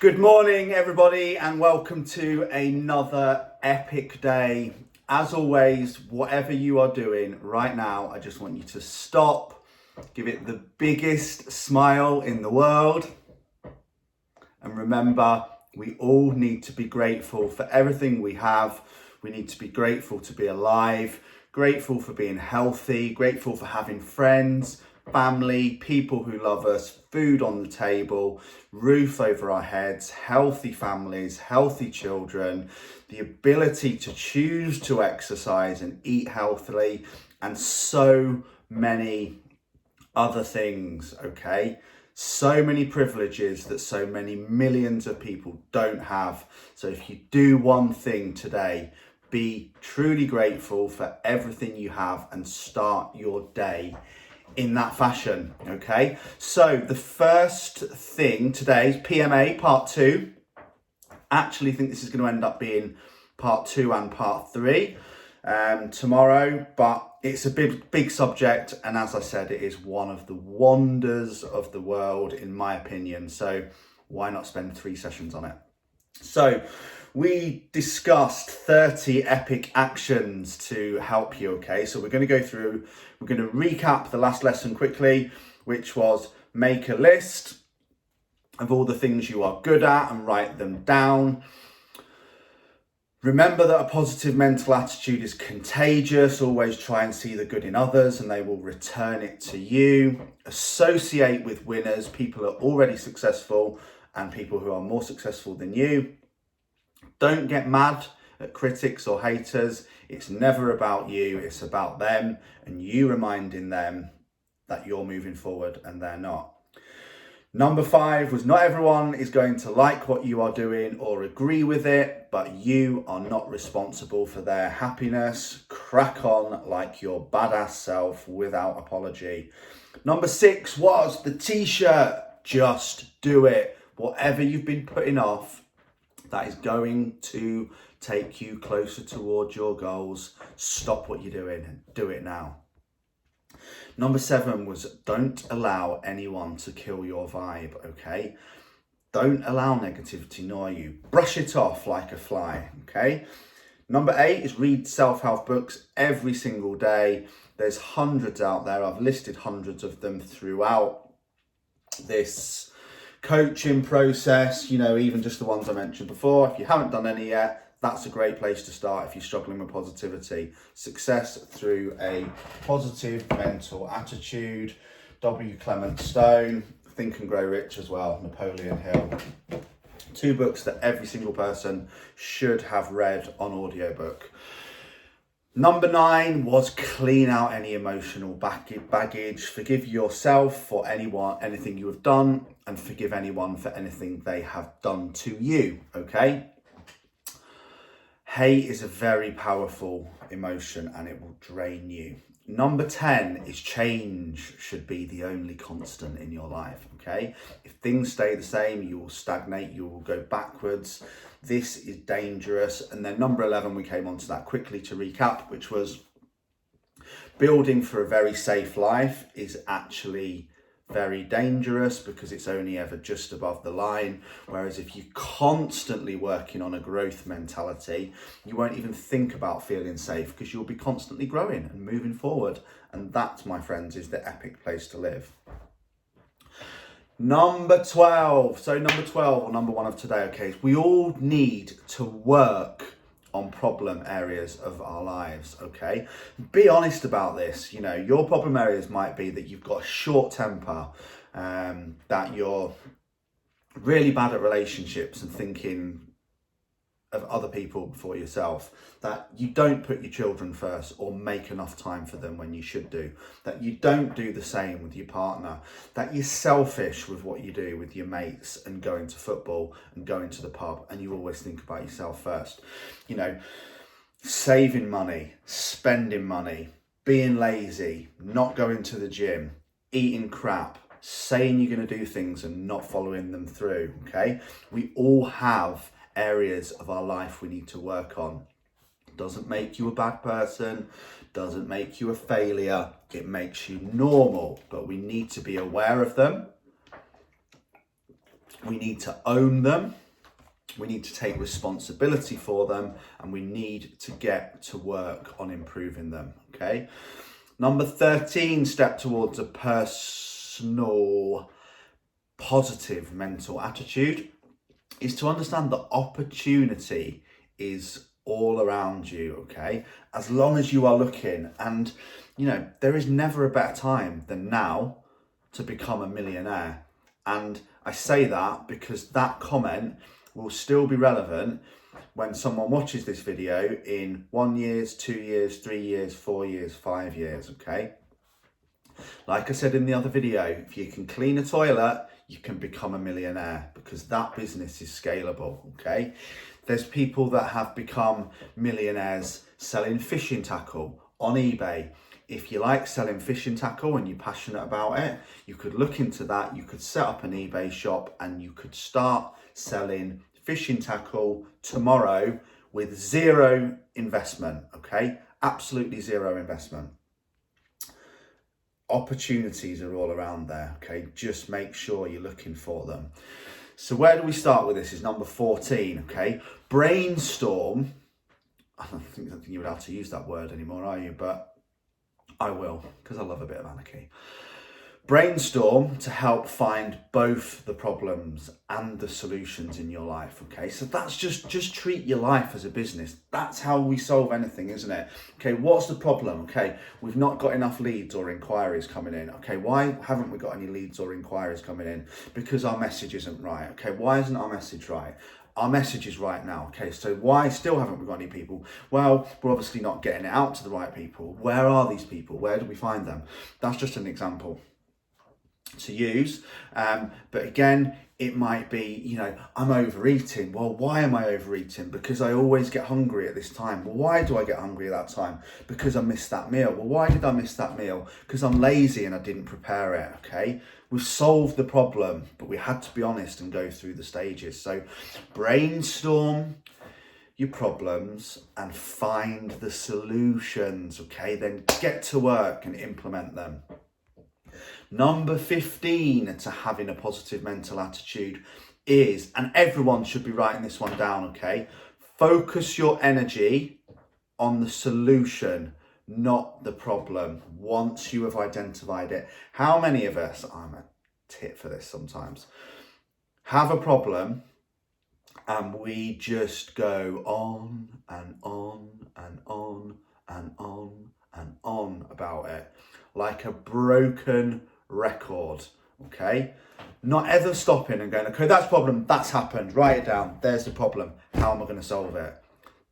Good morning, everybody, and welcome to another epic day. As always, whatever you are doing right now, I just want you to stop, give it the biggest smile in the world, and remember, we all need to be grateful for everything we have. We need to be grateful to be alive, grateful for being healthy, grateful for having friends, family, people who love us, food on the table, roof over our heads, healthy families, healthy children, the ability to choose to exercise and eat healthily, and so many other things, okay? So many privileges that so many millions of people don't have. So if you do one thing today, be truly grateful for everything you have and start your day in that fashion, okay? So the first thing today is PMA part 2. Actually think this is going to end up being part 2 and part 3 tomorrow, but it's a big subject, and as I said, it is one of the wonders of the world in my opinion, so why not spend 3 sessions on it? So we discussed 30 epic actions to help you, okay? So we're going to go through, we're going to recap the last lesson quickly, which was make a list of all the things you are good at and write them down. Remember that a positive mental attitude is contagious. Always try and see the good in others and they will return it to you. Associate with winners, people who are already successful and people who are more successful than you. Don't get mad at critics or haters. It's never about you, it's about them and you reminding them that you're moving forward and they're not. Number 5 was not everyone is going to like what you are doing or agree with it, but you are not responsible for their happiness. Crack on like your badass self without apology. Number 6 was the t-shirt. Just do it. Whatever you've been putting off, that is going to take you closer towards your goals. Stop what you're doing and do it now. Number 7 was don't allow anyone to kill your vibe, okay? Don't allow negativity nor you. Brush it off like a fly, okay? Number 8 is read self-help books every single day. There's hundreds out there. I've listed hundreds of them throughout this coaching process, you know, even just the ones I mentioned before. If you haven't done any yet, that's a great place to start if you're struggling with positivity. Success through a positive mental attitude. W. Clement Stone, Think and Grow Rich as well, Napoleon Hill. 2 books that every single person should have read on audiobook. Number 9 was clean out any emotional baggage. Forgive yourself for anything you have done, and forgive anyone for anything they have done to you, okay? Hate is a very powerful emotion and it will drain you. Number 10 is change should be the only constant in your life, okay? If things stay the same, you will stagnate, you will go backwards. This is dangerous. And then number 11, we came on to that quickly to recap, which was building for a very safe life is actually very dangerous because it's only ever just above the line. Whereas if you're constantly working on a growth mentality, you won't even think about feeling safe because you'll be constantly growing and moving forward. And that, my friends, is the epic place to live. Number 12. So number 12, or number 1 of today, okay, is we all need to work on problem areas of our lives, okay? Be honest about this. You know, your problem areas might be that you've got a short temper, that you're really bad at relationships and thinking of other people before yourself, that you don't put your children first or make enough time for them when you should do, that you don't do the same with your partner, that you're selfish with what you do with your mates and going to football and going to the pub and you always think about yourself first. You know, saving money, spending money, being lazy, not going to the gym, eating crap, saying you're going to do things and not following them through, okay? We all have areas of our life we need to work on. Doesn't make you a bad person, doesn't make you a failure, it makes you normal, but we need to be aware of them. We need to own them. We need to take responsibility for them, and we need to get to work on improving them, okay? Number 13 step towards a personal positive mental attitude is to understand that opportunity is all around you, okay? As long as you are looking, and there is never a better time than now to become a millionaire. And I say that because that comment will still be relevant when someone watches this video in 1 year, 2 years, 3 years, 4 years, 5 years, okay? Like I said in the other video, if you can clean a toilet, you can become a millionaire, because that business is scalable, okay? There's people that have become millionaires selling fishing tackle on eBay. If you like selling fishing tackle and you're passionate about it, you could look into that. You could set up an eBay shop and you could start selling fishing tackle tomorrow with zero investment, okay? Absolutely zero investment. Opportunities are all around there, okay? Just make sure you're looking for them. So where do we start with this? Is number 14, okay? Brainstorm. I don't think you would have to use that word anymore, are you? But I will, because I love a bit of anarchy. Brainstorm to help find both the problems and the solutions in your life, okay? So that's just treat your life as a business. That's how we solve anything, isn't it? Okay, what's the problem? Okay, we've not got enough leads or inquiries coming in. Okay, why haven't we got any leads or inquiries coming in? Because our message isn't right. Okay, why isn't our message right? Our message is right now, okay? So why still haven't we got any people? Well, we're obviously not getting it out to the right people. Where are these people? Where do we find them? That's just an example to use, but again, it might be, I'm overeating. Well, why am I overeating? Because I always get hungry at this time. Well, why do I get hungry at that time? Because I missed that meal. Well, why did I miss that meal? Because I'm lazy and I didn't prepare it, okay? We've solved the problem, but we had to be honest and go through the stages. So brainstorm your problems and find the solutions, okay? Then get to work and implement them. Number 15 to having a positive mental attitude is, and everyone should be writing this one down, okay? Focus your energy on the solution, not the problem, once you have identified it. How many of us, I'm a tit for this sometimes, have a problem and we just go on and on and on and on and on about it, like a broken record, okay? Not ever stopping and going, okay, that's a problem, that's happened, write it down, there's the problem, how am I going to solve it?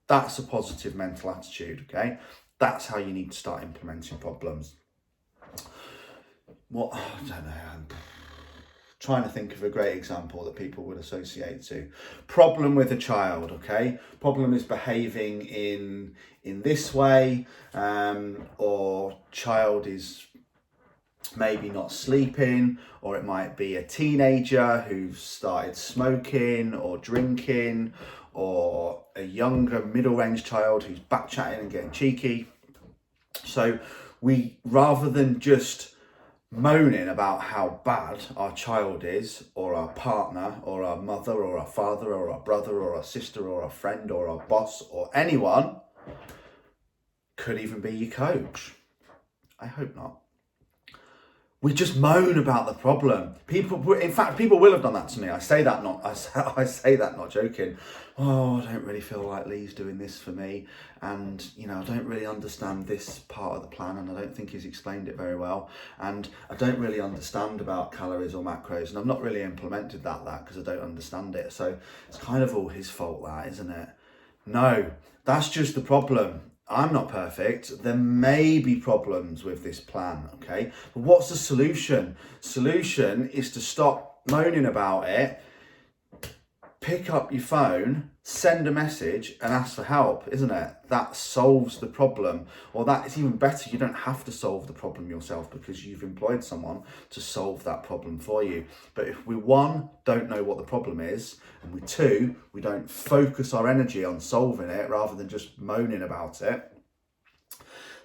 That's a positive mental attitude, okay? That's how you need to start implementing problems. I don't know, I'm trying to think of a great example that people would associate to. Problem with a child, okay? Problem is behaving in this way, or child is maybe not sleeping, or it might be a teenager who's started smoking or drinking, or a younger middle-range child who's back-chatting and getting cheeky. So we, rather than just moaning about how bad our child is, or our partner, or our mother, or our father, or our brother, or our sister, or our friend, or our boss, or anyone, could even be your coach. I hope not. We just moan about the problem. People will have done that to me. I say that not joking. Oh, I don't really feel like Lee's doing this for me, and I don't really understand this part of the plan, and I don't think he's explained it very well, and I don't really understand about calories or macros, and I've not really implemented that because I don't understand it. So it's kind of all his fault, that, isn't it? No, that's just the problem. I'm not perfect. There may be problems with this plan, okay? But what's the solution? Solution is to stop moaning about it, pick up your phone, send a message and ask for help, isn't it? That solves the problem. Or that is even better, you don't have to solve the problem yourself because you've employed someone to solve that problem for you. But if we, one, don't know what the problem is, and we, two, we don't focus our energy on solving it rather than just moaning about it,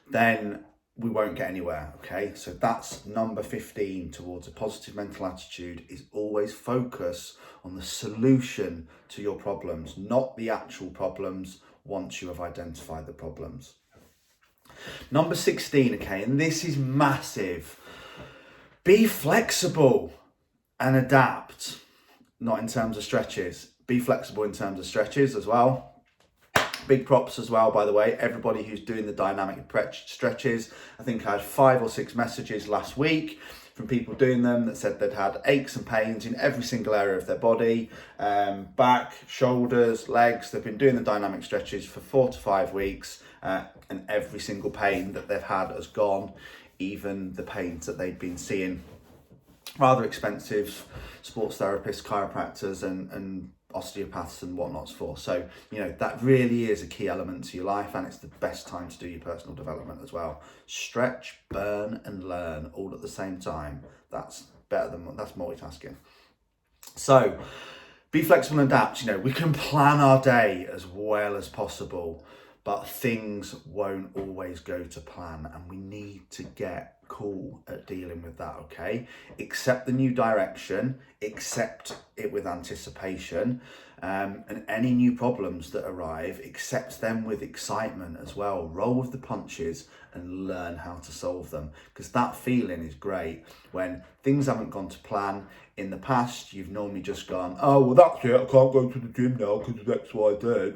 then we won't get anywhere, okay? So that's number 15 towards a positive mental attitude, is always focus on the solution to your problems, not the actual problems once you have identified the problems. Number 16, okay, and this is massive. Be flexible and adapt, not in terms of stretches. Be flexible in terms of stretches as well. Big props as well, by the way, everybody who's doing the dynamic stretches. I think I had 5 or 6 messages last week from people doing them that said they'd had aches and pains in every single area of their body, back, shoulders, legs. They've been doing the dynamic stretches for 4 to 5 weeks, and every single pain that they've had has gone, even the pains that they'd been seeing rather expensive sports therapists, chiropractors and osteopaths and whatnots for. So, you know, that really is a key element to your life, and it's the best time to do your personal development as well. Stretch, burn and learn all at the same time. That's multitasking. So be flexible and adapt. You know, we can plan our day as well as possible, but things won't always go to plan, and we need to get cool at dealing with that, okay? Accept the new direction, accept it with anticipation, and any new problems that arrive, accept them with excitement as well. Roll with the punches and learn how to solve them, because that feeling is great. When things haven't gone to plan in the past, you've normally just gone, oh, well, that's it, I can't go to the gym now because of X, Y, Z.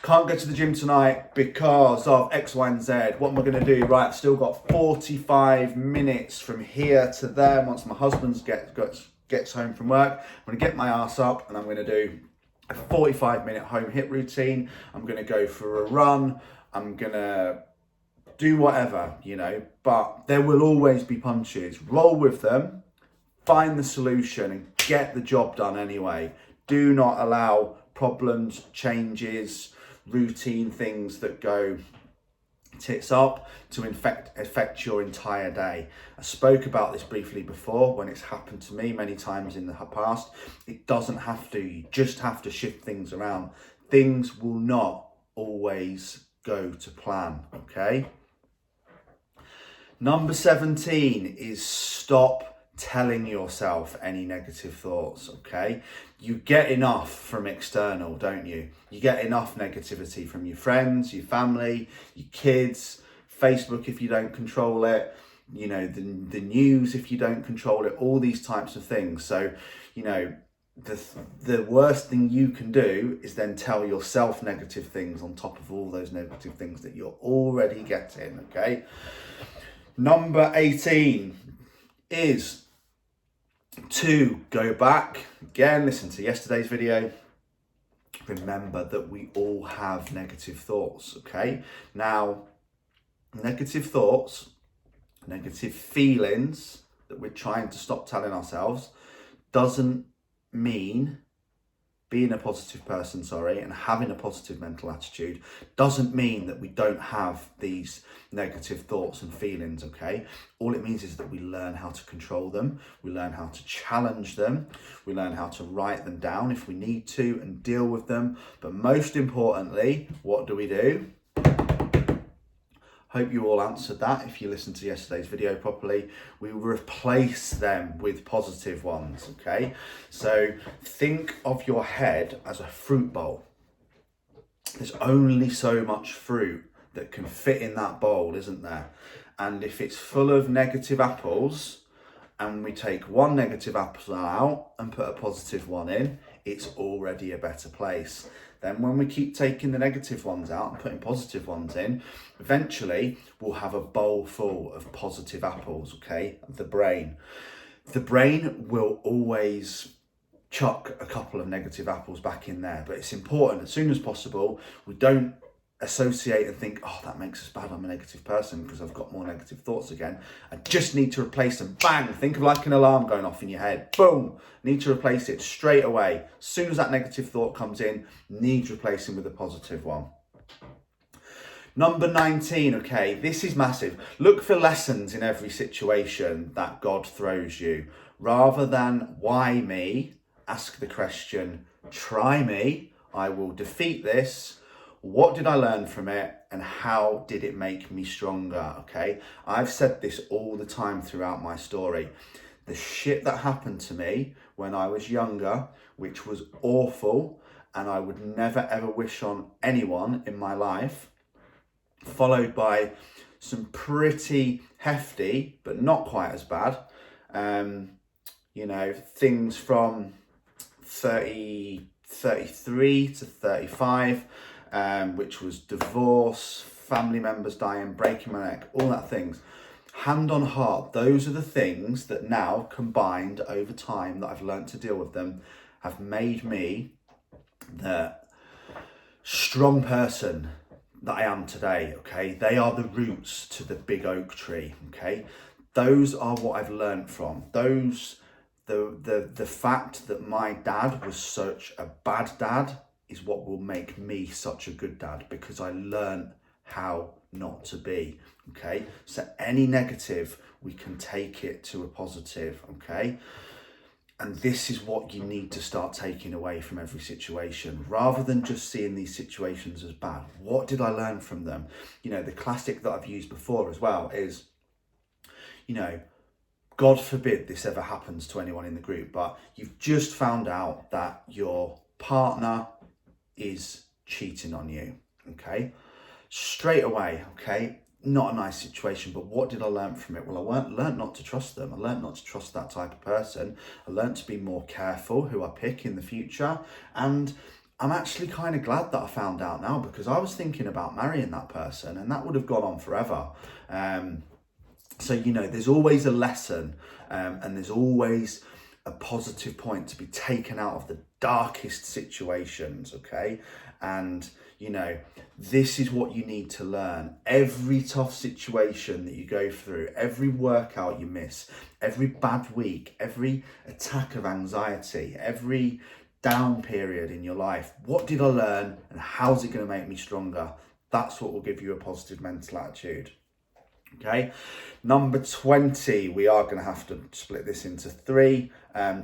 Can't go to the gym tonight because of X, Y, and Z. What am I going to do? Right, I've still got 45 minutes from here to there. Once my husband gets home from work, I'm going to get my ass up and I'm going to do a 45-minute home HIIT routine. I'm going to go for a run. I'm going to do whatever, you know, but there will always be punches. Roll with them, find the solution and get the job done anyway. Do not allow problems, changes, routine things that go tits up to affect your entire day. I spoke about this briefly before when it's happened to me many times in the past. It doesn't have to. You just have to shift things around. Things will not always go to plan, okay? Number 17 is stop telling yourself any negative thoughts, okay? You get enough from external, don't you? You get enough negativity from your friends, your family, your kids, Facebook if you don't control it, you know, the news if you don't control it, all these types of things. So, you know, the worst thing you can do is then tell yourself negative things on top of all those negative things that you're already getting, okay? Number 18 is to go back, again, listen to yesterday's video. Remember that we all have negative thoughts, okay? Now, negative thoughts, negative feelings that we're trying to stop telling ourselves doesn't mean being a positive person, and having a positive mental attitude doesn't mean that we don't have these negative thoughts and feelings, okay? All it means is that we learn how to control them, we learn how to challenge them, we learn how to write them down if we need to and deal with them. But most importantly, what do? Hope you all answered that. If you listened to yesterday's video properly, we replace them with positive ones, okay? So think of your head as a fruit bowl. There's only so much fruit that can fit in that bowl, isn't there? And if it's full of negative apples and we take one negative apple out and put a positive one in, it's already a better place. Then when we keep taking the negative ones out and putting positive ones in, eventually we'll have a bowl full of positive apples, okay? The brain will always chuck a couple of negative apples back in there, but it's important as soon as possible we don't associate and think, oh, that makes us bad, I'm a negative person because I've got more negative thoughts again. I just need to replace them. Bang! Think of like an alarm going off in your head. Boom! Need to replace it straight away. As soon as that negative thought comes in, need replacing with a positive one. Number 19, okay, this is massive. Look for lessons in every situation that God throws you. Rather than why me, ask the question, try me, I will defeat this. What did I learn from it, and how did it make me stronger? Okay, I've said this all the time throughout my story. The shit that happened to me when I was younger, which was awful, and I would never ever wish on anyone in my life, followed by some pretty hefty, but not quite as bad, things from 33 to 35, which was divorce, family members dying, breaking my neck, all that things. Hand on heart, those are the things that now, combined over time, that I've learned to deal with them, have made me the strong person that I am today, okay? They are the roots to the big oak tree, okay? Those are what I've learned from. The fact that my dad was such a bad dad is what will make me such a good dad, because I learned how not to be, okay? So any negative, we can take it to a positive, okay? And this is what you need to start taking away from every situation, rather than just seeing these situations as bad. What did I learn from them? The classic that I've used before as well is, God forbid this ever happens to anyone in the group, but you've just found out that your partner is cheating on you, okay? Straight away, okay? Not a nice situation, but what did I learn from it? Well, I learned not to trust them. I learned not to trust that type of person. I learned to be more careful who I pick in the future. And I'm actually kind of glad that I found out now, because I was thinking about marrying that person, and that would have gone on forever. So, there's always a lesson, and there's always a positive point to be taken out of the darkest situations, okay? And, this is what you need to learn. Every tough situation that you go through, every workout you miss, every bad week, every attack of anxiety, every down period in your life, what did I learn, and how's it going to make me stronger? That's what will give you a positive mental attitude. Okay, number 20, we are going to have to split this into 3.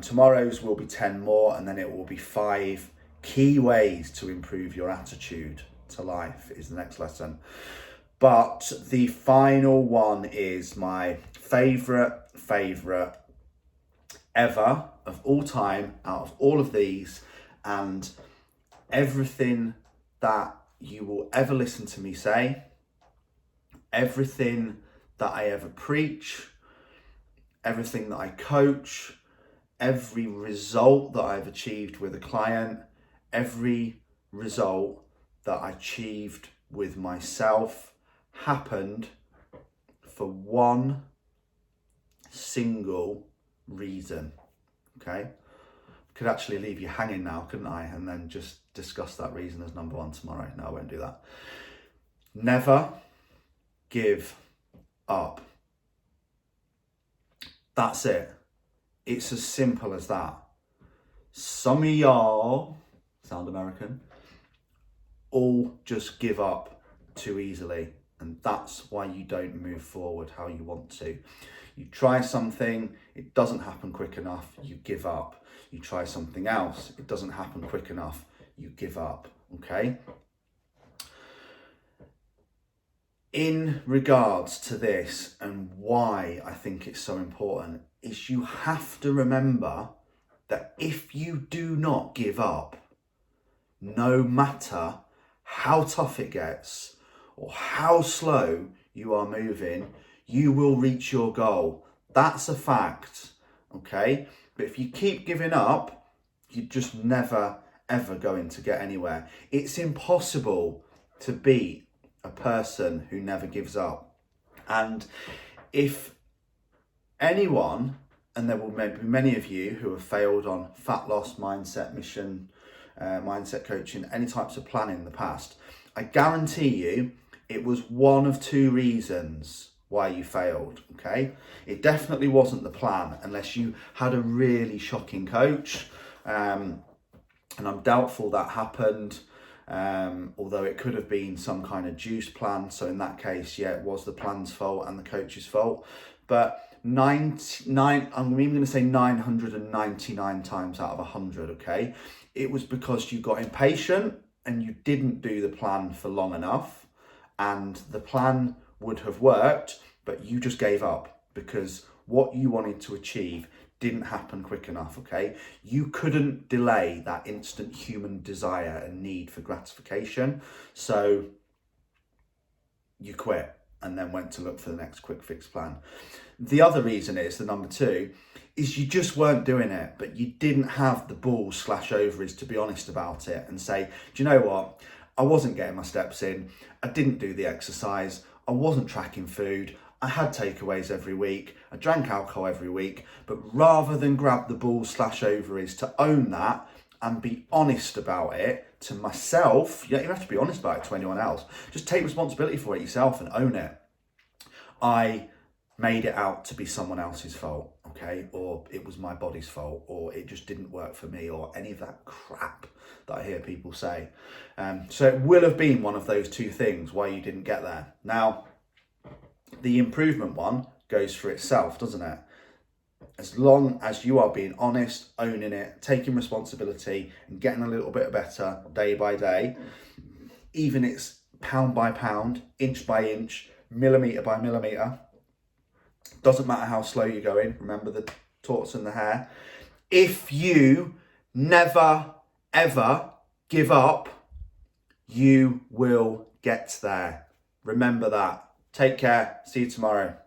Tomorrow's will be 10 more, and then it will be 5 key ways to improve your attitude to life is the next lesson. But the final one is my favorite ever of all time out of all of these, and everything that you will ever listen to me say, everything that I ever preach, everything that I coach, every result that I've achieved with a client, every result that I achieved with myself happened for one single reason, okay? Could actually leave you hanging now, couldn't I? And then just discuss that reason as number 1 tomorrow. No, I won't do that. Never give up. That's it. It's as simple as that. Some of y'all, sound American, all just give up too easily, and that's why you don't move forward how you want to. You try something, it doesn't happen quick enough, you give up. You try something else, it doesn't happen quick enough, you give up, okay? In regards to this, and why I think it's so important, is you have to remember that if you do not give up, no matter how tough it gets or how slow you are moving, you will reach your goal. That's a fact, okay? But if you keep giving up, you're just never, ever going to get anywhere. It's impossible to beat a person who never gives up. And if anyone, and there will maybe be many of you who have failed on fat loss, mindset, mission, mindset coaching, any types of planning in the past, I guarantee you it was one of 2 reasons why you failed, okay? It definitely wasn't the plan, unless you had a really shocking coach, and I'm doubtful that happened, although it could have been some kind of juice plan. So in that case, yeah, it was the plan's fault and the coach's fault. But I'm even going to say 999 times out of 100, okay, it was because you got impatient and you didn't do the plan for long enough, and the plan would have worked, but you just gave up because what you wanted to achieve didn't happen quick enough, okay? You couldn't delay that instant human desire and need for gratification, so you quit and then went to look for the next quick fix plan. The other reason is, the number two, is you just weren't doing it, but you didn't have the balls / ovaries to be honest about it and say, do you know what? I wasn't getting my steps in. I didn't do the exercise. I wasn't tracking food. I had takeaways every week. I drank alcohol every week. But rather than grab the balls / ovaries to own that and be honest about it to myself, you don't even have to be honest about it to anyone else. Just take responsibility for it yourself and own it. I made it out to be someone else's fault, okay? Or it was my body's fault, or it just didn't work for me, or any of that crap that I hear people say. So it will have been one of those two things why you didn't get there. Now, the improvement one goes for itself, doesn't it? As long as you are being honest, owning it, taking responsibility and getting a little bit better day by day, even it's pound by pound, inch by inch, millimetre by millimetre, doesn't matter how slow you're going. Remember the tortoise and the hare. If you never, ever give up, you will get there. Remember that. Take care. See you tomorrow.